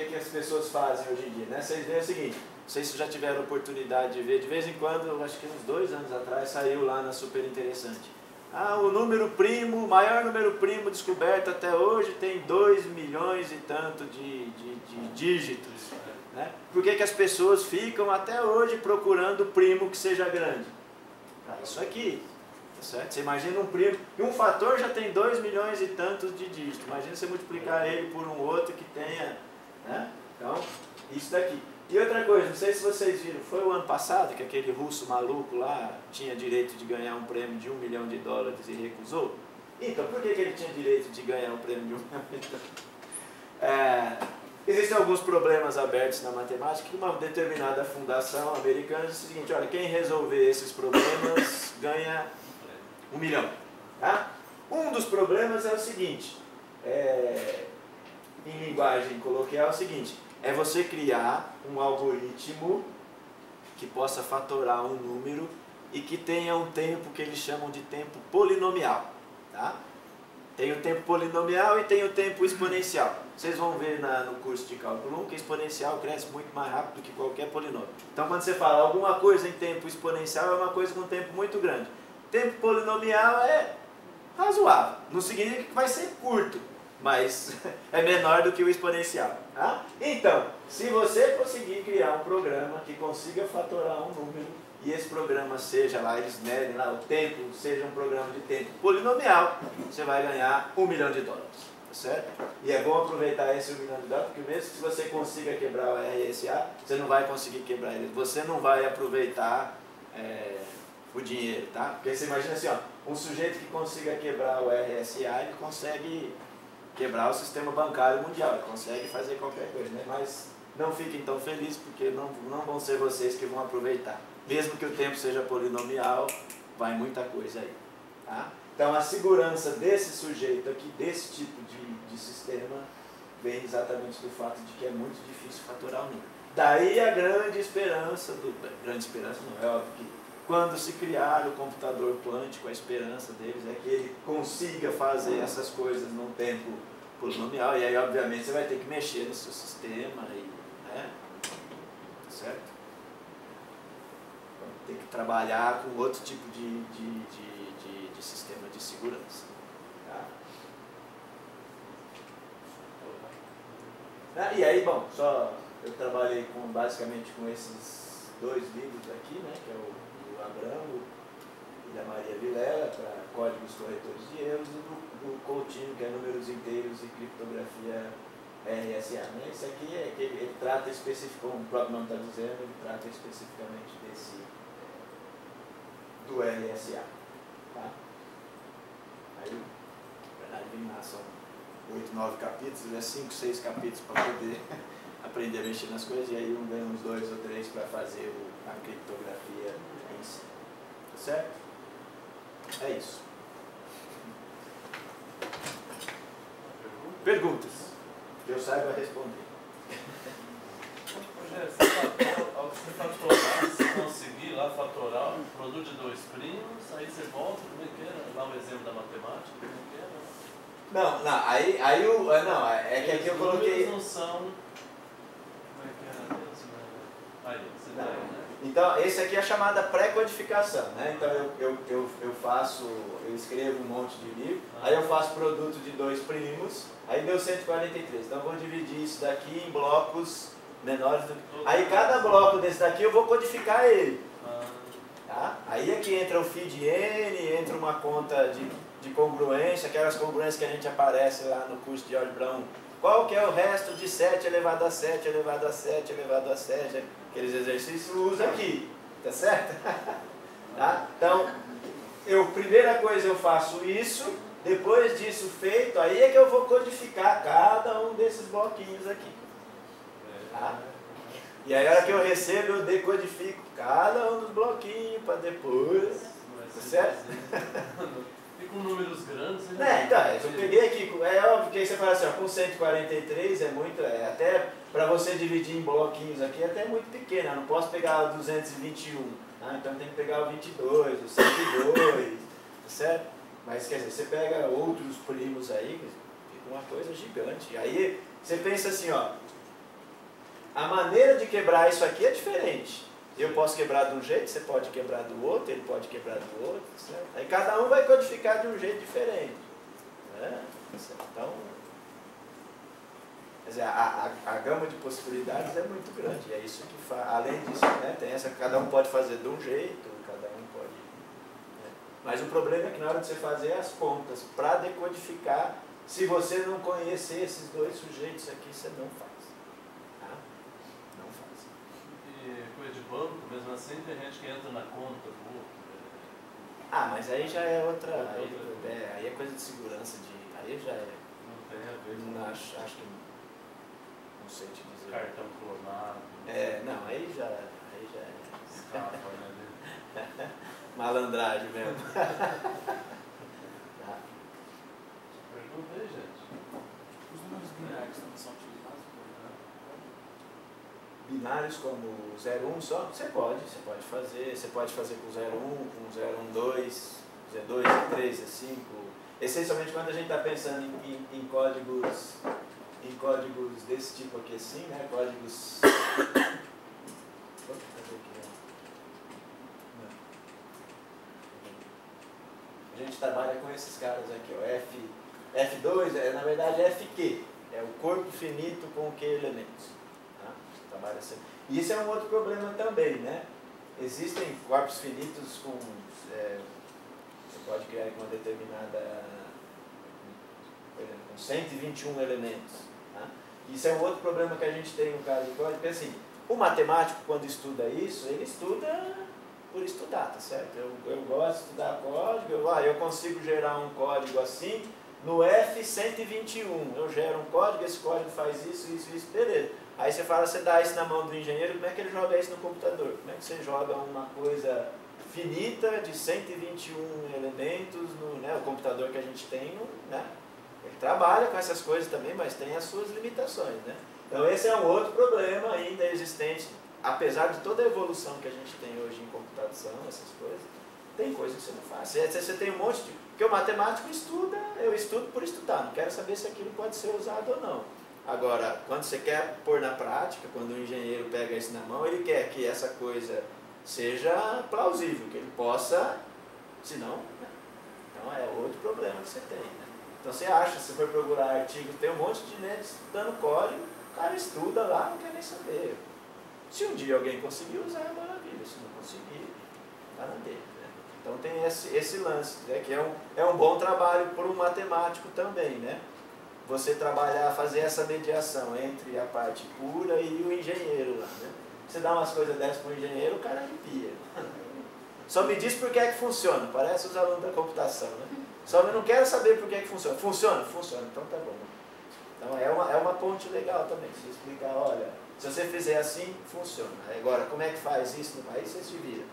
[SPEAKER 2] que as pessoas fazem hoje em dia? Né? Vocês veem o seguinte, não sei se já tiveram oportunidade de ver, de vez em quando, acho que uns 2 anos atrás, saiu lá na Super Interessante. O número primo, o maior número primo descoberto até hoje tem 2 milhões e tanto de dígitos. Né? Por que as pessoas ficam até hoje procurando primo que seja grande? Isso aqui. Certo? Você imagina um primo, e um fator já tem 2 milhões e tantos de dígitos. Imagina você multiplicar ele por um outro que tenha, né? Então, isso daqui. E outra coisa, não sei se vocês viram, foi o ano passado que aquele russo maluco lá tinha direito de ganhar um prêmio de $1 milhão e recusou? Então, por que ele tinha direito de ganhar um prêmio de $1 milhão? Existem alguns problemas abertos na matemática que uma determinada fundação americana diz o seguinte, olha, quem resolver esses problemas ganha $1 milhão. Tá? Um dos problemas é o seguinte, em linguagem coloquial é o seguinte, é você criar um algoritmo que possa fatorar um número e que tenha um tempo que eles chamam de tempo polinomial. Tá? Tem o tempo polinomial e tem o tempo exponencial. Vocês vão ver no curso de cálculo 1 que exponencial cresce muito mais rápido do que qualquer polinômio. Então quando você fala alguma coisa em tempo exponencial é uma coisa com tempo muito grande. Tempo polinomial é razoável, não significa que vai ser curto, mas é menor do que o exponencial. Tá? Então, se você conseguir criar um programa que consiga fatorar um número, e esse programa seja lá, eles medem lá o tempo, seja um programa de tempo polinomial, você vai ganhar $1 milhão, tá certo? E é bom aproveitar esse $1 milhão, porque mesmo que você consiga quebrar o RSA, você não vai conseguir quebrar ele, você não vai aproveitar o dinheiro, tá? Porque você imagina assim, ó, um sujeito que consiga quebrar o RSA, ele consegue quebrar o sistema bancário mundial, ele consegue fazer qualquer coisa, né? Mas não fiquem tão felizes, porque não vão ser vocês que vão aproveitar. Mesmo que o tempo seja polinomial, vai muita coisa aí. Tá? Então a segurança desse sujeito aqui, desse tipo de sistema, vem exatamente do fato de que é muito difícil fatorar o número. Daí a grande esperança, grande esperança não, é óbvio que quando se criar o computador quântico, a esperança deles é que ele consiga fazer essas coisas num tempo polinomial, e aí obviamente você vai ter que mexer no seu sistema, né? Certo? Tem que trabalhar com outro tipo de sistema de segurança. Tá? E aí, bom, eu trabalhei basicamente com esses 2 livros aqui, né, que é o do Abramo e da Maria Vilela, para códigos corretores de erros, e do Coutinho, que é números inteiros e criptografia RSA. Né? Esse aqui ele trata especificamente, como o próprio nome está dizendo, ele trata especificamente do RSA. Tá? Aí, na verdade, são 8, 9 capítulos, 5, 6 capítulos para poder aprender a mexer nas coisas, e aí ganha uns 2 ou 3 para fazer a criptografia em si. Tá certo? É isso. Perguntas? Que eu saiba responder.
[SPEAKER 1] Você fatorar, se conseguir lá fatorar um produto de 2 primos, aí você volta, como é que era? Lá o exemplo da matemática, como é que era?
[SPEAKER 2] Não, é que aqui eu coloquei...
[SPEAKER 1] Não são... Como é que era mesmo? Aí, você tá aí, né?
[SPEAKER 2] Então, esse aqui é a chamada pré-codificação, né? Então, eu escrevo um monte de livro, aí eu faço produto de 2 primos, aí deu 143. Então, eu vou dividir isso daqui em blocos menores. Aí, cada bloco desse daqui eu vou codificar ele. Tá? Aí aqui entra o feed n, entra uma conta de congruência, aquelas congruências que a gente aparece lá no curso de álgebra 1. Qual que é o resto de 7 elevado a 7, elevado a 7, elevado a 7, aqueles exercícios usa aqui, tá certo? Tá? Então, primeira coisa eu faço isso, depois disso feito, aí é que eu vou codificar cada um desses bloquinhos aqui. Tá? E aí a hora que eu recebo, eu decodifico cada um dos bloquinhos para depois, tá certo?
[SPEAKER 1] E com números grandes...
[SPEAKER 2] Então, eu peguei aqui, é óbvio que aí você fala assim, ó, com 143 é muito, até para você dividir em bloquinhos aqui, é até muito pequeno, eu não posso pegar o 221, tá? Então tem que pegar o 22, o 102, tá certo? Mas quer dizer, você pega outros primos aí, fica uma coisa gigante. Aí você pensa assim, ó, a maneira de quebrar isso aqui é diferente. Eu posso quebrar de um jeito, você pode quebrar do outro, ele pode quebrar do outro, certo? Aí cada um vai codificar de um jeito diferente. Né? Então, quer dizer, a gama de possibilidades é muito grande. E é isso que faz. Além disso, né, tem essa, cada um pode fazer de um jeito, cada um pode. Né? Mas o problema é que na hora de você fazer as contas para decodificar, se você não conhecer esses dois sujeitos aqui, você não faz.
[SPEAKER 1] De banco, mesmo assim, tem gente que entra na conta do outro.
[SPEAKER 2] Mas aí já é outra. Aí é coisa de segurança, aí já é.
[SPEAKER 1] Não tem a ver com.
[SPEAKER 2] Acho que. Não sei te dizer.
[SPEAKER 1] Cartão clonado.
[SPEAKER 2] Não, aí já é.
[SPEAKER 1] Escapa, né?
[SPEAKER 2] Malandragem mesmo.
[SPEAKER 1] Pergunta aí, gente.
[SPEAKER 3] Os números binários também são utilizados?
[SPEAKER 2] Binários como 01 só? Você pode fazer com 01, com 012, Z2, Z3, Z5. Essencialmente quando a gente está pensando em códigos desse tipo aqui assim, né? Códigos. A gente trabalha com esses caras aqui, ó. F2 na verdade FQ, é o corpo finito com Q elementos. Trabalha assim. E isso é um outro problema também, né? Existem corpos finitos com... você pode criar com uma determinada... Por exemplo, com 121 elementos. Tá? Isso é um outro problema que a gente tem no caso do código, porque assim, o matemático, quando estuda isso, ele estuda por estudar, tá certo? Eu gosto de estudar código, eu consigo gerar um código assim, no F121, eu gero um código, esse código faz isso, beleza. Aí você fala, você dá isso na mão do engenheiro, como é que ele joga isso no computador? Como é que você joga uma coisa finita de 121 elementos no, né, o computador que a gente tem, né? Ele trabalha com essas coisas também, mas tem as suas limitações, né? Então esse é um outro problema ainda existente, apesar de toda a evolução que a gente tem hoje em computação, essas coisas, tem coisas que você não faz. Você tem um monte de... Porque o matemático estuda, eu estudo por estudar, não quero saber se aquilo pode ser usado ou não. Agora, quando você quer pôr na prática, quando o engenheiro pega isso na mão, ele quer que essa coisa seja plausível, que ele possa, senão, né? Então é outro problema que você tem, né? Então você acha, se for procurar artigos, tem um monte de gente estudando código, o cara estuda lá, não quer nem saber. Se um dia alguém conseguir usar, é maravilha, se não conseguir, está na dele, né? Então tem esse lance, né, que é um bom trabalho para um matemático também, né? Você trabalhar, fazer essa mediação entre a parte pura e o engenheiro lá, né? Você dá umas coisas dessas para o engenheiro, o cara arrepia. Só me diz por que é que funciona, parece os alunos da computação, né? Só eu não quero saber por que é que funciona. Funciona? Funciona, então tá bom. Então é uma ponte legal também, você explicar, olha, se você fizer assim, funciona. Agora, como é que faz isso? Aí você se vira.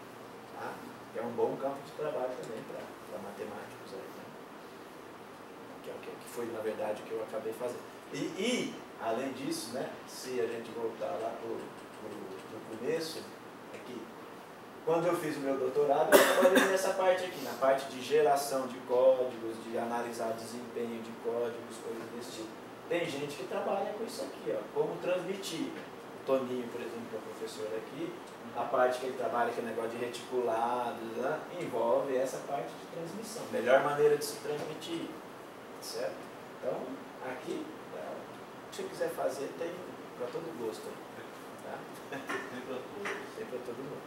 [SPEAKER 2] Tá? É um bom campo de trabalho também para matemáticos aí, né? Que foi, na verdade, o que eu acabei fazendo. E além disso, né, se a gente voltar lá para o começo, aqui, quando eu fiz o meu doutorado, eu trabalhei nessa parte aqui, na parte de geração de códigos, de analisar desempenho de códigos, coisas desse tipo. Tem gente que trabalha com isso aqui, ó, como transmitir. O Toninho, por exemplo, que é o professor aqui, a parte que ele trabalha, que é negócio de reticulados, né, envolve essa parte de transmissão. Melhor maneira de se transmitir, certo? Então, aqui, o que você quiser fazer, tem para todo gosto. Tá?
[SPEAKER 1] Tem para todos.
[SPEAKER 2] Tem para todo mundo.